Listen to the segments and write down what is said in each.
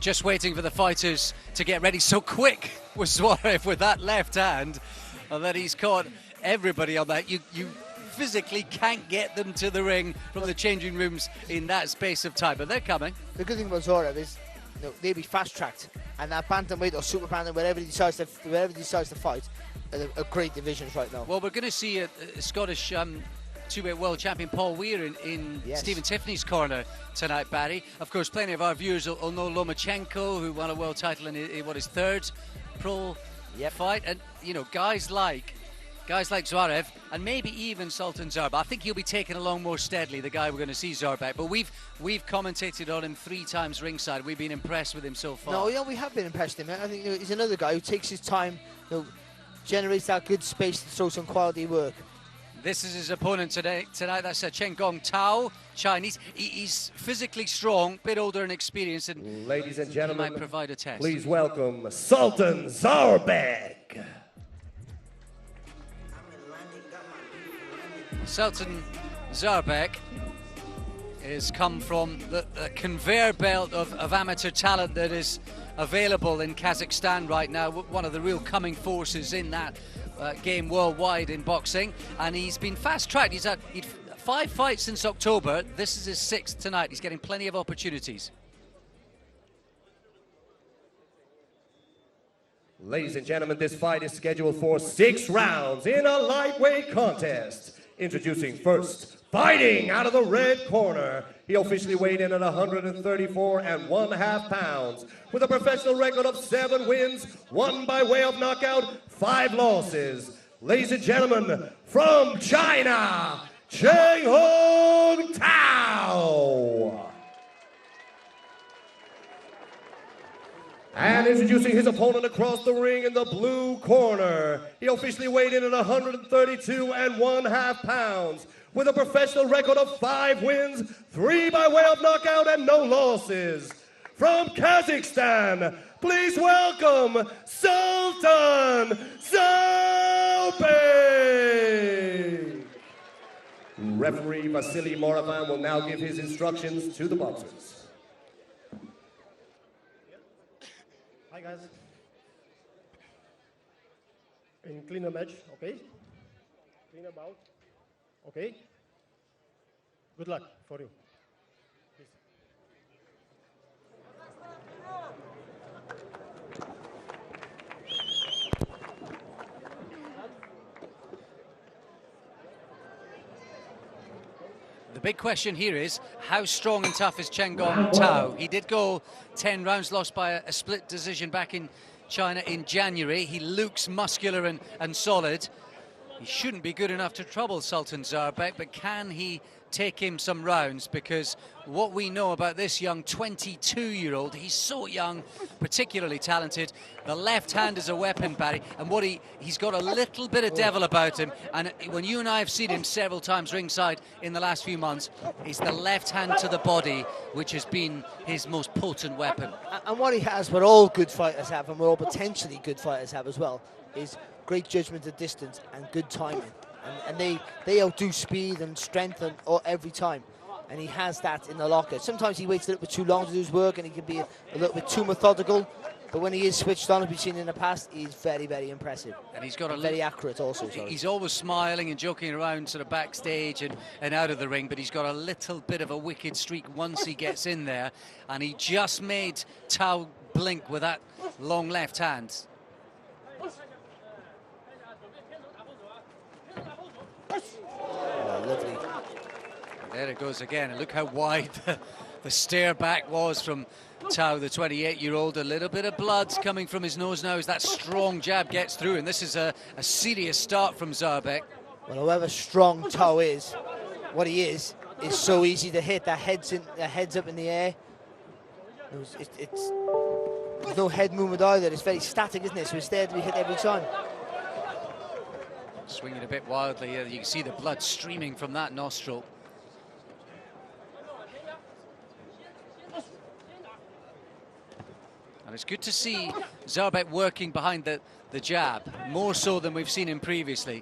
just waiting for the fighters to get ready. So quick was Zaurev with that left hand, and that he's caught everybody on that. You physically can't get them to the ring from the changing rooms in that space of time, but they're coming. The good thing about Zaurev is, they'll be fast-tracked, and that bantamweight or super bantam, wherever he decides to fight, are great divisions right now. Well, we're going to see a Scottish two-weight world champion Paul Weir in Yes. Stephen Tiffany's corner tonight, Barry. Of course, plenty of our viewers will know Lomachenko, who won a world title in his third pro fight, and guys like Zaurev, and maybe even Sultan Zaurбек. I think he'll be taken along more steadily, the guy we're going to see, Zaurбек. But we've commentated on him 3 times ringside. We've been impressed with him so far. No, we have been impressed with him. I think he's another guy who takes his time, generates that good space to throw some quality work. This is his opponent tonight. That's Chэн Hun Tao, Chinese. He's physically strong, bit older and experienced, and ladies and gentlemen, he might provide a test. Please welcome Sultan Zaurбек. Sultan Zaurбек has come from the conveyor belt of amateur talent that is available in Kazakhstan right now. One of the real coming forces in that game worldwide in boxing, and he's been fast-tracked. He's had 5 fights since October. This is his 6th tonight. He's getting plenty of opportunities. Ladies and gentlemen, this fight is scheduled for 6 rounds in a lightweight contest. Introducing first, fighting out of the red corner. He officially weighed in at 134.5 pounds with a professional record of 7 wins, 1 by way of knockout, 5 losses. Ladies and gentlemen, from China, Chэн Hun Tao. And introducing his opponent across the ring in the blue corner. He officially weighed in at 132.5 pounds with a professional record of 5 wins, 3 by way of knockout, and no losses. From Kazakhstan, please welcome Sultan Zaurбек. Referee Vasily Moravan will now give his instructions to the boxers. Hi guys. In clean a match, okay? Clean about, okay? Good luck for you. Please. The big question here is, how strong and tough is Chэн Hun Tao? He did go 10 rounds, lost by a split decision back in China in January. He looks muscular and solid. He shouldn't be good enough to trouble Sultan Zaurбек, but can he take him some rounds? Because what we know about this young 22-year-old, he's so young, particularly talented. The left hand is a weapon, Barry, and what he's got a little bit of devil about him. And when you and I have seen him several times ringside in the last few months, it's the left hand to the body which has been his most potent weapon. And what he has, what all good fighters have, and what all potentially good fighters have as well, is great judgment of distance and good timing. And they outdo speed and strength every time. And he has that in the locker. Sometimes he waits a little bit too long to do his work, and he can be a little bit too methodical. But when he is switched on, as we've seen in the past, he's very, very impressive. And he's got very accurate also. Sorry. He's always smiling and joking around sort of backstage and out of the ring, but he's got a little bit of a wicked streak once he gets in there. And he just made Tao blink with that long left hand. Oh, lovely. There it goes again, and look how wide the stare back was from Tao, the 28-year-old. A little bit of blood's coming from his nose now as that strong jab gets through, and this is a serious start from Zaurбек. Well, however strong Tao is, what he is so easy to hit. That head's up in the air. There's no head movement either. It's very static, isn't it? So it's there to be hit every time. Swinging a bit wildly, you can see the blood streaming from that nostril. And it's good to see Zaurбek working behind the jab, more so than we've seen him previously.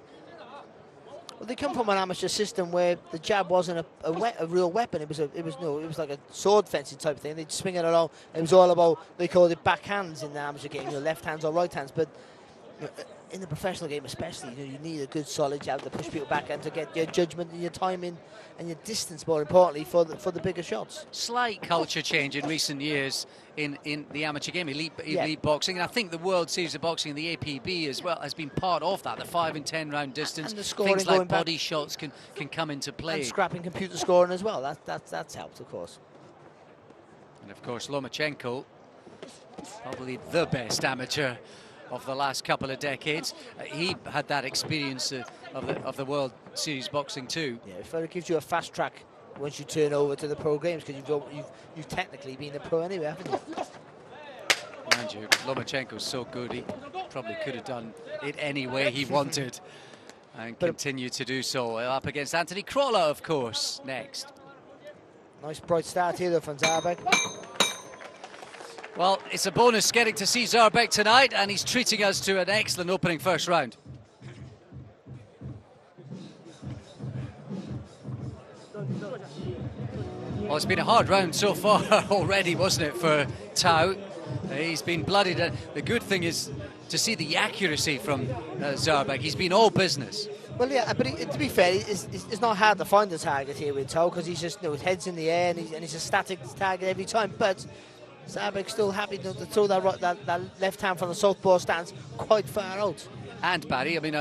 Well, they come from an amateur system where the jab wasn't a real weapon. It was like a sword fencing type of thing. They'd swing it along. It was all about, they called it backhands in the amateur game, you know, left hands or right hands. But you know, in the professional game especially, you know, you need a good solid jab to push people back and to get your judgment and your timing and your distance, more importantly, for the bigger shots. Slight culture change in recent years in the amateur game, elite boxing, and I think the World Series of Boxing and the APB as well has been part of that. The 5 and 10 round distance, and the scoring, things like body shots can come into play. And scrapping computer scoring as well. That's helped, of course. And of course, Lomachenko, probably the best amateur of the last couple of decades. He had that experience of the World Series boxing too. Yeah, it gives you a fast track once you turn over to the pro games, because you've technically been a pro anyway, haven't you? Mind you, Lomachenko's so good, he probably could have done it any way he wanted and continue to do so. Up against Anthony Crawler, of course, next. Nice bright start here though from Zaurbek. Well, it's a bonus getting to see Zaurbek tonight, and he's treating us to an excellent opening first round. Well, it's been a hard round so far already, wasn't it, for Tao? He's been bloodied. The good thing is to see the accuracy from Zaurbek. He's been all business. Well, yeah, but to be fair, it's not hard to find the target here with Tao, because he's just, you know, his head's in the air and he's a static target every time. But Zaurbek's still happy to throw that left hand from the southpaw stance quite far out. And Barry, I mean,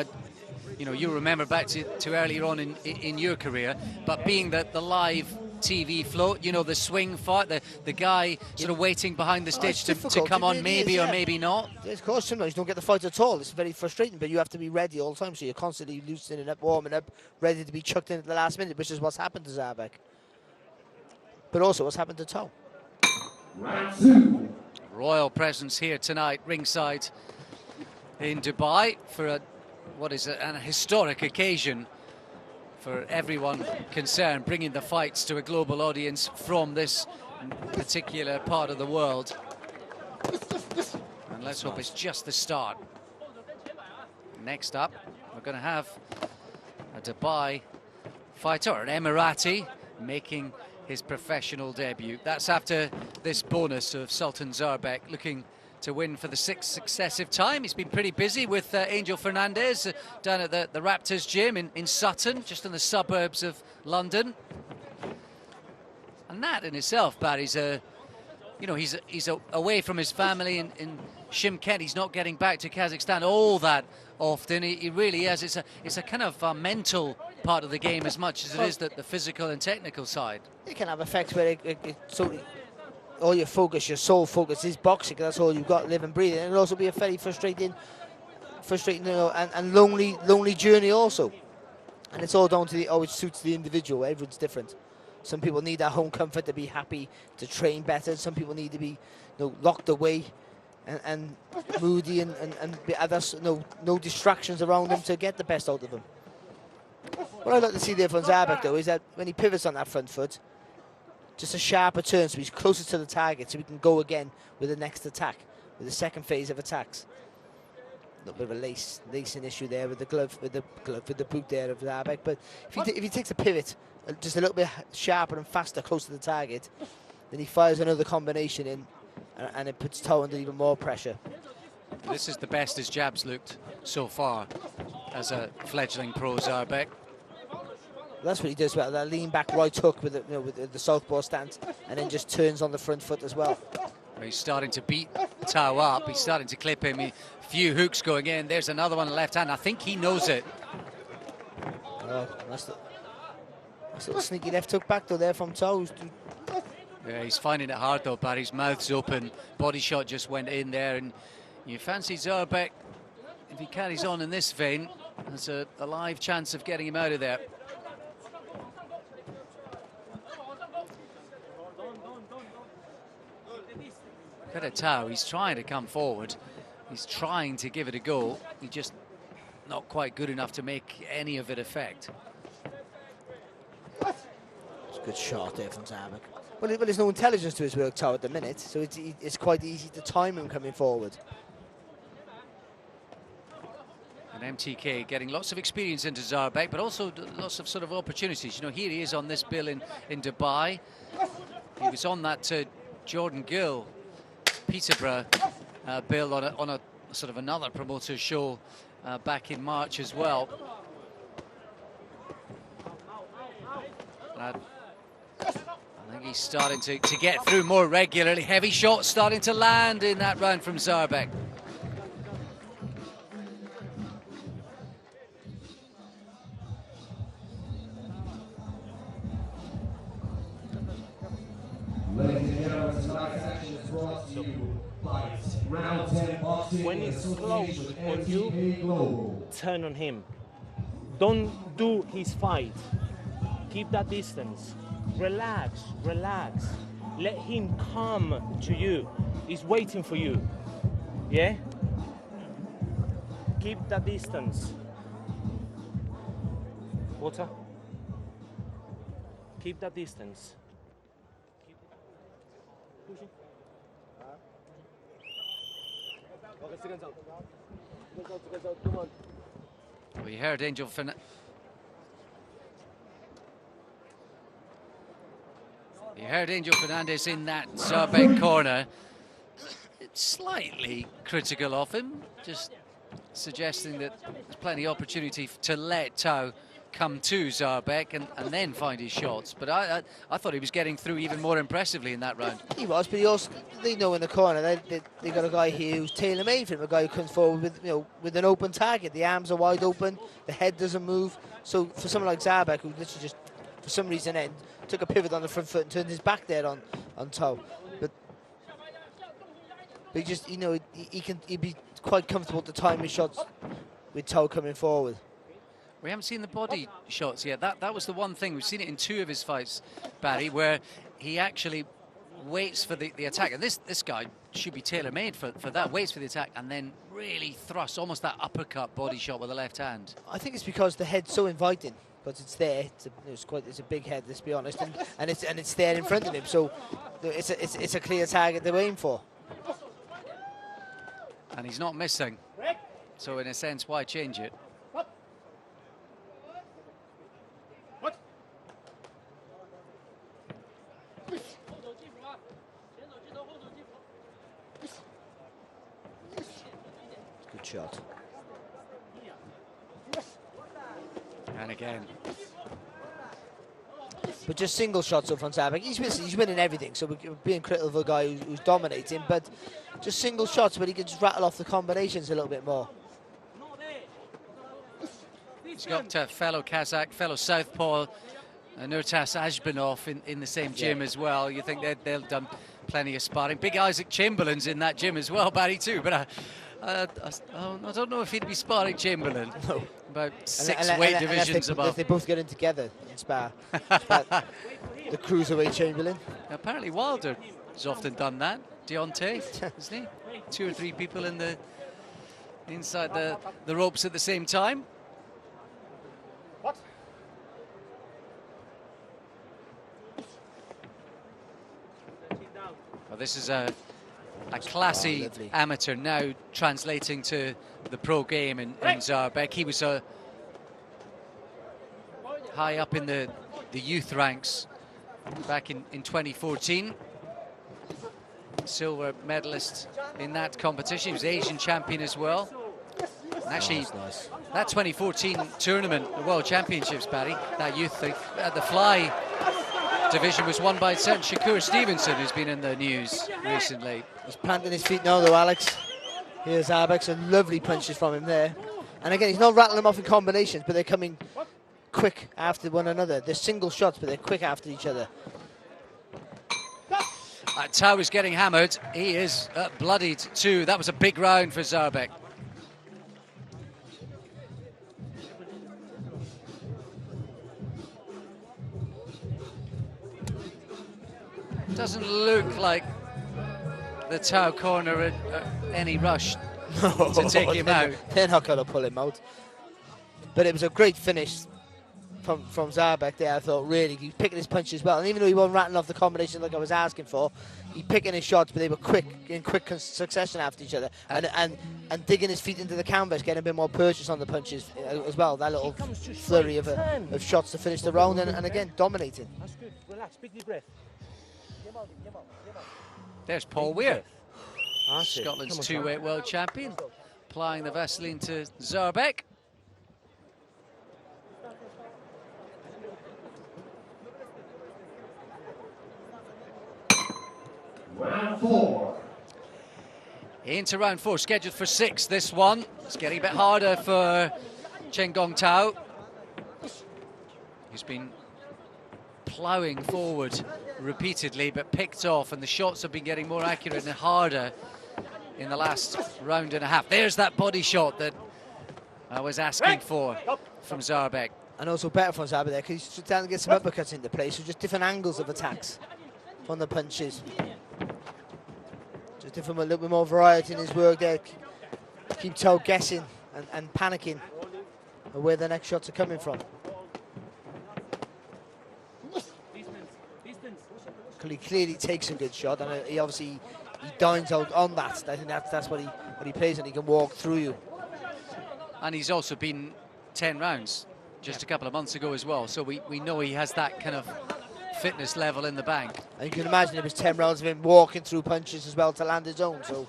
you know, you remember back to earlier on in your career, but being the live TV float, you know, the swing fight, the guy sort of waiting behind the stage to come on, maybe or maybe not. Of course, sometimes you don't get the fight at all. It's very frustrating, but you have to be ready all the time, so you're constantly loosening up, warming up, ready to be chucked in at the last minute, which is what's happened to Zaurbek. But also what's happened to Tao. Royal presence here tonight, ringside in Dubai for what is an historic occasion for everyone concerned, bringing the fights to a global audience from this particular part of the world. And let's hope it's just the start. Next up, we're going to have a Dubai fighter, an Emirati, making his professional debut. That's after this bonus of Sultan Zaurbek, looking to win for the 6th successive time. He's been pretty busy with Angel Fernandez down at the Raptors gym in Sutton, just in the suburbs of London. And that in itself, Barry's you know, he's away from his family in Shymkent. He's not getting back to Kazakhstan all that often. He really is. It's a kind of mental part of the game as much as it is the physical and technical side. It can have effects where all your focus, your sole focus is boxing. That's all you've got, live and breathe. And it'll also be a very frustrating, you know, and lonely journey also. And it's all down to how it suits the individual. Everyone's different. Some people need that home comfort to be happy, to train better. Some people need to be, you know, locked away and moody and others, no distractions around them to get the best out of them. What I'd like to see there from Zaurbek, though, is that when he pivots on that front foot, just a sharper turn so he's closer to the target, so we can go again with the next attack, with the second phase of attacks. A little bit of a lacing issue there with the glove, with the boot there of Zaurbek. But if he takes a pivot just a little bit sharper and faster, close to the target, then he fires another combination in, and it puts Tao under even more pressure. This is the best his jabs looked so far as a fledgling pro, Zaurbek. That's what he does well, that lean back right hook with the southpaw stance, and then just turns on the front foot as well. He's starting to beat Tao up. He's starting to clip him. A few hooks going in. There's another one on the left hand. I think he knows it. Oh, that's a little sneaky left hook back though there from Tao. Yeah, he's finding it hard though, but his mouth's open. Body shot just went in there, and you fancy Zaurbek, if he carries on in this vein, there's a live chance of getting him out of there. Look at Tao, he's trying to come forward. He's trying to give it a go. He's just not quite good enough to make any of it affect. It's a good shot there from Zaurbek. Well, there's no intelligence to his work, Tao, at the minute, so it's quite easy to time him coming forward. And MTK getting lots of experience into Zaurbek, but also lots of sort of opportunities. You know, here he is on this bill in Dubai. He was on that Jordan Gill Peterborough bill on a sort of another promoter show back in March as well. I think he's starting to get through more regularly. Heavy shots starting to land in that round from Zaurbek. When he's close on you, turn on him. Don't do his fight. Keep that distance. Relax, relax. Let him come to you. He's waiting for you. Yeah? Keep that distance. Water? Keep that distance. We heard Angel Fernandez. You heard Angel Fernandez in that Zaurbek corner. It's slightly critical of him, just suggesting that there's plenty of opportunity to let Taо come to Zaurbek and then find his shots. But I thought he was getting through even more impressively in that round. He was, but he also, they know in the corner they got a guy here who's tailor-made for him, a guy who comes forward with, you know, with an open target. The arms are wide open, the head doesn't move. So for someone like Zaurbek, who literally just for some reason then took a pivot on the front foot and turned his back there on Tao, but he just, you know, he'd be quite comfortable to time his shots with Tao coming forward. We haven't seen the body shots yet. That was the one thing. We've seen it in 2 of his fights, Barry, where he actually waits for the attack. And this guy should be tailor-made for that. Waits for the attack and then really thrusts, almost that uppercut body shot with the left hand. I think it's because the head's so inviting, because it's there. It's a big head, let's be honest, and it's there in front of him. So it's a clear target to aim for. And he's not missing. So in a sense, why change it? Good shot. And again. But just single shots up from Zaurbek. He's winning everything, so we're being critical of a guy who's dominating, but just single shots, but he can just rattle off the combinations a little bit more. He's got fellow Kazakh, fellow Southpaw, Nurtas Ajbanov in the same gym as well. You think they'll done plenty of sparring. Big Isaac Chamberlain's in that gym as well, Barry, too, but I don't know if he'd be sparring Chamberlain. No. About 6 weight divisions above. If they both get in together in spar. The cruiserweight Chamberlain. Now, apparently Wilder has often done that. Deontay, isn't he? 2 or 3 people inside the ropes at the same time. Well, this is a classy amateur now translating to the pro game in Zaurbek. He was high up in the youth ranks back in 2014. Silver medalist in that competition. He was Asian champion as well. And actually, that 2014 tournament, the World Championships, Barry, that youth thing, the fly division was won by certain Shakur Stevenson, who's been in the news recently. He's planting his feet now, though, Alex. Here's Zaurbek, some lovely punches from him there. And again, he's not rattling them off in combinations, but they're coming quick after one another. They're single shots, but they're quick after each other. Tao is getting hammered. He is bloodied too. That was a big round for Zaurbek. Doesn't look like the Tao corner at any rush to take him out. They're not going to pull him out. But it was a great finish from Zaurbek there. I thought really he's picking his punches well, and even though he wasn't rattling off the combination like I was asking for, he picking his shots, but they were quick in quick succession after each other, and digging his feet into the canvas, getting a bit more purchase on the punches as well. That little flurry of shots to finish the round, and again dominating. That's good. Relax. Big deep breath. There's Paul Weir, That's it. Scotland's Come on, two-weight world champion, applying the Vaseline to Zaurbek. Round 4. Into round 4, scheduled for 6. This one, it's getting a bit harder for Chén Hung Tao. He's been ploughing forward repeatedly, but picked off, and the shots have been getting more accurate and harder in the last round and a half. There's that body shot that I was asking for from Zaurbek. And also better from Zaurbek there, because he's trying to get some uppercuts into place, so just different angles of attacks from the punches. Just different, a little bit more variety in his work there. Keep Tao guessing and panicking where the next shots are coming from. He clearly takes a good shot, and he obviously dines out on that. I think that's what he plays, and he can walk through you. And he's also been 10 rounds just a couple of months ago as well, so we know he has that kind of fitness level in the bank. And you can imagine it was 10 rounds of him walking through punches as well to land his own. So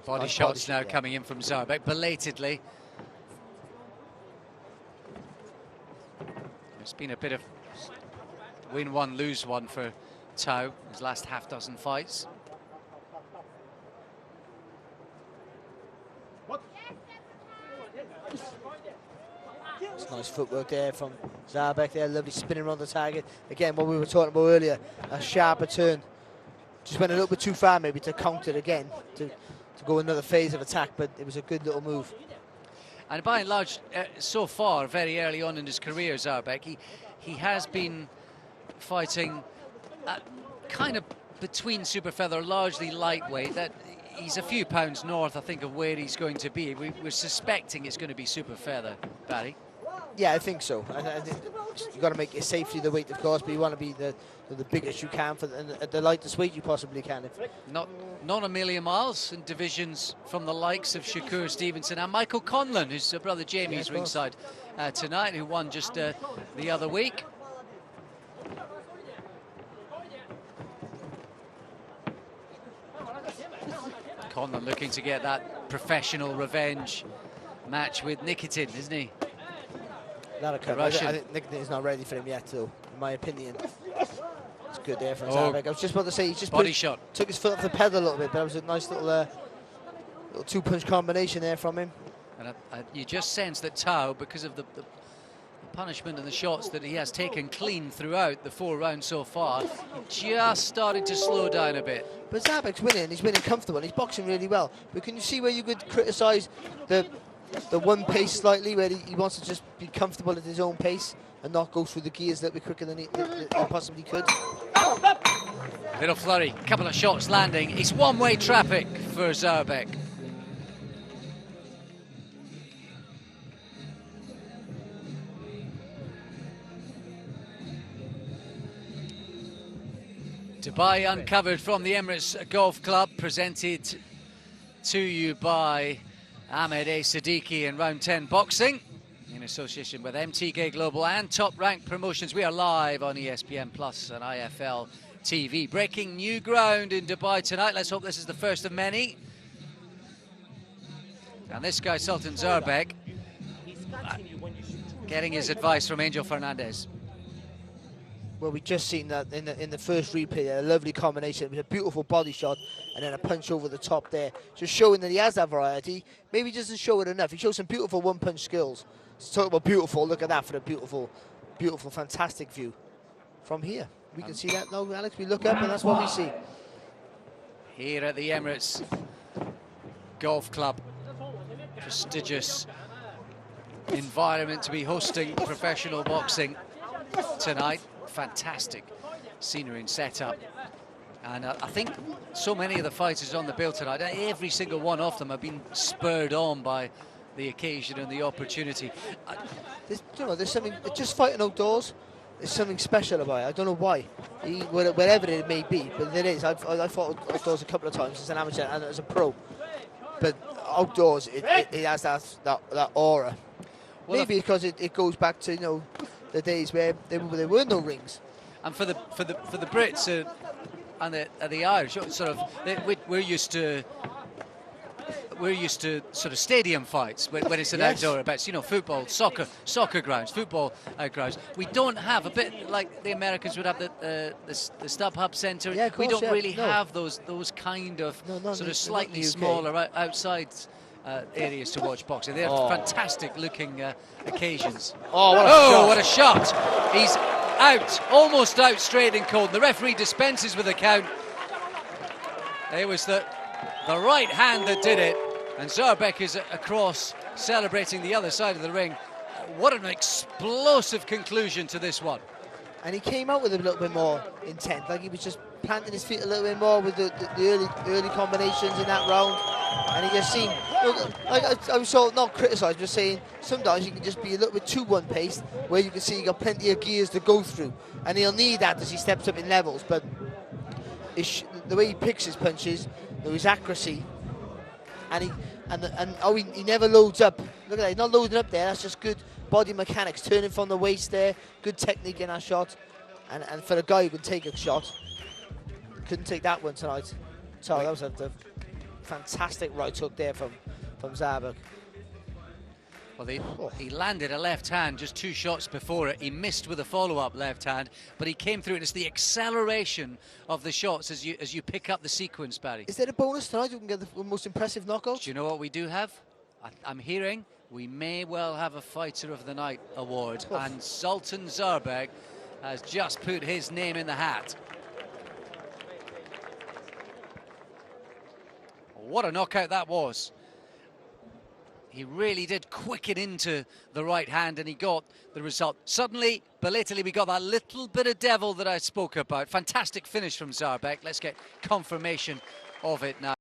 body shots now coming in from Zaurbek belatedly. It's been a bit of win one, lose one for Tao, his last half dozen fights. It's nice footwork there from Zaurbek there, lovely spinning around the target. Again, what we were talking about earlier, a sharper turn. Just went a little bit too far maybe to counter it again, to go another phase of attack, but it was a good little move. And by and large, so far, very early on in his career, Zaurbek, he has been fighting kind of between super feather, largely lightweight. That he's a few pounds north, I think, of where he's going to be. We're suspecting it's going to be super feather, Barry. Yeah, I think so. I think you've got to make it safely the weight, of course, but you want to be the biggest you can for the lightest weight you possibly can. Not a million miles in divisions from the likes of Shakur Stevenson and Michael Conlon, whose brother Jamie's ringside tonight, who won just the other week. Conlon looking to get that professional revenge match with Nikitin, isn't he? That'll come. I think Nikitin is not ready for him yet, though, in my opinion. It's good there from Zaurbek. I was just about to say, he just took his foot off the pedal a little bit, but that was a nice little two-punch combination there from him. And you just sense that Tao, because of the punishment and the shots that he has taken clean throughout the 4 rounds so far, just started to slow down a bit. But Zaurbeck's winning, he's winning comfortable, and he's boxing really well. But can you see where you could criticise the one pace slightly, where he wants to just be comfortable at his own pace and not go through the gears a little bit quicker than he possibly could? Little flurry, couple of shots landing. It's one-way traffic for Zaurbek. Dubai Uncovered from the Emirates Golf Club, presented to you by Ahmed A. Siddiqui and Round 10 Boxing, in association with MTK Global and Top Rank Promotions. We are live on ESPN Plus and IFL TV. Breaking new ground in Dubai tonight. Let's hope this is the first of many. And this guy, Sultan Zaurbek, getting his advice from Angel Fernandez. Well, we just seen that in the first replay, a lovely combination. It was a beautiful body shot and then a punch over the top there. Just showing that he has that variety. Maybe he doesn't show it enough. He shows some beautiful one-punch skills. Let's talk about beautiful. Look at that for a beautiful, beautiful, fantastic view from here. We can see that now, Alex. We look up and that's what we see. Here at the Emirates Golf Club. Prestigious environment to be hosting professional boxing tonight. Fantastic scenery and setup, and I think so many of the fighters on the bill tonight, every single one of them have been spurred on by the occasion and the opportunity. There's something, just fighting outdoors, there's something special about it. I don't know why, wherever it may be, but there is. I've fought outdoors a couple of times as an amateur and as a pro, but outdoors it has that aura. Well, maybe because it goes back to, you know, the days where there were no rings. And for the Brits and the Irish, sort of, we're used to sort of stadium fights when it's an outdoor event. You know, football, soccer grounds, football grounds. We don't have, a bit like the Americans would have the StubHub Centre. Yeah, of course, we don't really have those kind of sort of slightly smaller outside areas to watch boxing. They're fantastic looking occasions. Oh, what a shot! He's out, almost out straight and cold. The referee dispenses with the count. It was the right hand that did it, and Zaurbek is across, celebrating the other side of the ring. What an explosive conclusion to this one. And he came out with a little bit more intent, like he was just planting his feet a little bit more with the early combinations in that round. And he just seemed, like I was sort of not criticising, just saying sometimes you can just be a little bit too one-paced, where you can see you got plenty of gears to go through, and he'll need that as he steps up in levels. But the way he picks his punches, his accuracy, and he never loads up. Look at that, he's not loading up there. That's just good body mechanics, turning from the waist there, good technique in that shot, and for a guy who can take a shot, couldn't take that one tonight. So that was a fantastic right hook there from Zaurbek. Well, he landed a left hand just 2 shots before it. He missed with a follow-up left hand, but he came through, and it's the acceleration of the shots as you pick up the sequence, Barry. Is there a bonus tonight? We can get the most impressive knockout? Do you know what we do have? I'm hearing we may well have a Fighter of the Night award, and Sultan Zaurbek has just put his name in the hat. What a knockout that was. He really did quicken into the right hand, and he got the result. Suddenly, belatedly, we got that little bit of devil that I spoke about. Fantastic finish from Zaurbek. Let's get confirmation of it now.